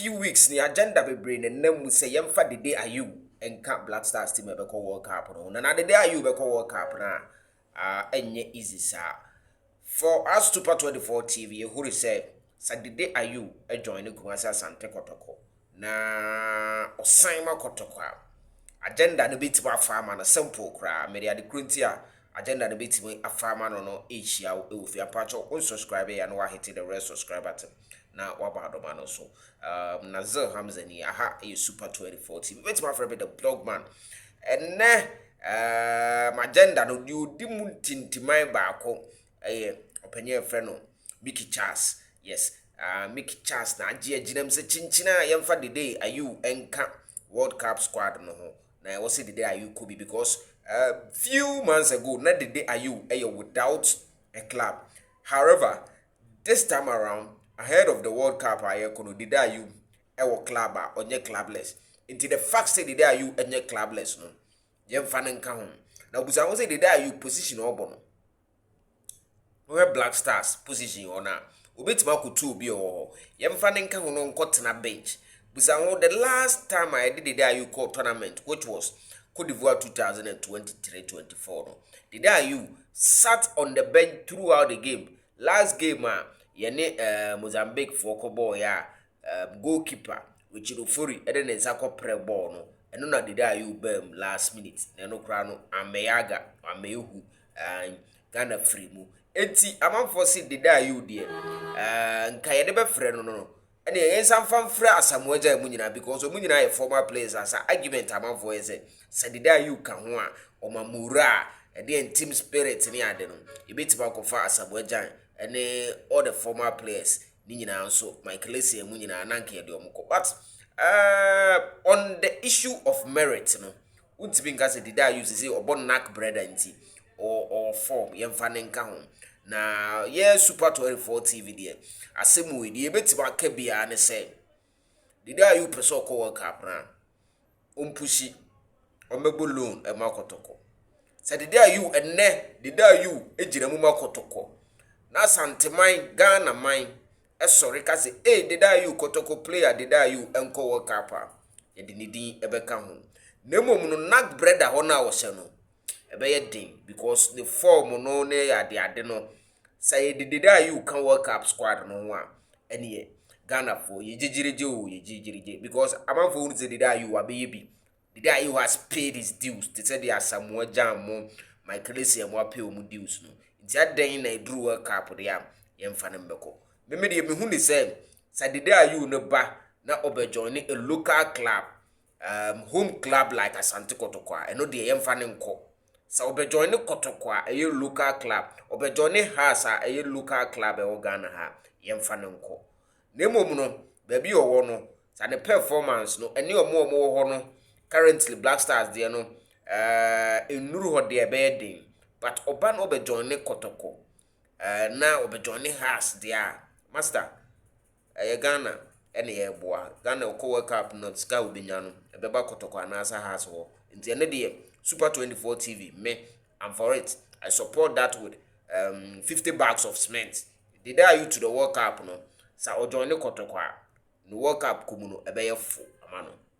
few weeks ni agenda be brain and nem say yemfa Dede Ayew and Camp Black Stars team be call World Cup no. Na Dede Ayew be call World Cup na enye easy sa. For us Super 24 TV who say Dede Ayew e join the Kumasi Asante Kotoko. Na Osaima Kotoko. Agenda no bit ba farmer na simple kra me dia de kruntia agenda no bit a farmer no ehia e ofia patcho unsubscribe ya no wa hit the rest subscribe button na wa ba do ma no so na Zil Hamza ni aha e Super 24 TV bit ma for be the Blogman enne agenda no di mu tintiman ba ko openye friend no Mickey Charles yes Mickey Charles na aginem se chinchina yemfa Dede Ayew enka World Cup squad no ho na was it Dede Ayew could be because few months ago na Dede Ayew without a club. However, this time around ahead of the World Cup kono Dede Ayew club onye clubless. Into the fact say Dede Ayew enye clubless no. Yem fanen ka ho. Na busa won say Dede Ayew position obo no. We Black Stars position ona. Obetima kutu obi o. Yem fanen ka ho no nkotena bench. The last time I did the Ayew Cup tournament, which was Cote d'Ivoire 2023-24, Dede Ayew sat on the bench throughout the game. Last game, Mozambique for Kobo goalkeeper, which is Furi, and then Zako pre ball no, and no Dede Ayew bem last minute. No crano, Ameyaga, Ayew, and Ghana free mu. Eti amam for see Dede Ayew dear, and Kayadebe friend no. And the some fan fra Samuel Munina because Munina former players as an argument among voice said Dede Ayew can one or Mamura and then team spirit in Yadeno. You beat Bakofa Samuel and all the former players Nina so Michael Lacey and Munina and Nanki Domoko. But on the issue of merit, no, wouldn't be because Dede Ayew say or bon knack bread and tea or form yem fanen kahon. Na Super 24 TV there. Asemu we die betima ka bia ne say. Dede Ayew person ko World Cup na. Ompushi omebo loan e makotoko. Say Dede Ayew enne Dede Ayew ejira mu makotoko. Na Asante man Ghana man e sorry ka say Dede Ayew kotoko player Dede Ayew enko World Cup a. Ye de nidin ebeka ho. Na mom no knack brother ho na wo hye no. Ebeye din because the form no na ya de no say Dede Ayew can World Cup squad no one any Ghana for ye jijirije because among for say Dede Ayew abeyebi Dede Ayew has paid his dues to say there are some more jam mo Michael Lacey mo pay o dues no nti adan na drew World Cup there yemfa ne mbeko me de me hu ni say Dede Ayew no ba na obejoin a local club home club like Asante Kotoko e no de yemfa ne nko. So obejoin Kotoko a local club obejoin has a local club e Ghana ha yemfa ne nko na emom no baby owo no sa ne performance no ene omo ho no currently Black Stars there no enuru ho de be din but oba no obejoin Kotoko na obejoin has there master Ghana ene ye boa Ghana ko World Cup no ska obenya no e beba Kotoko anasa has ho nti ene de Super 24 TV, I'm for it. I support that with 50 bags of cement. Dede Ayew to the World Cup, no. Sa ojoin the Kotoko. No World Cup kumuno ebeye fu amano.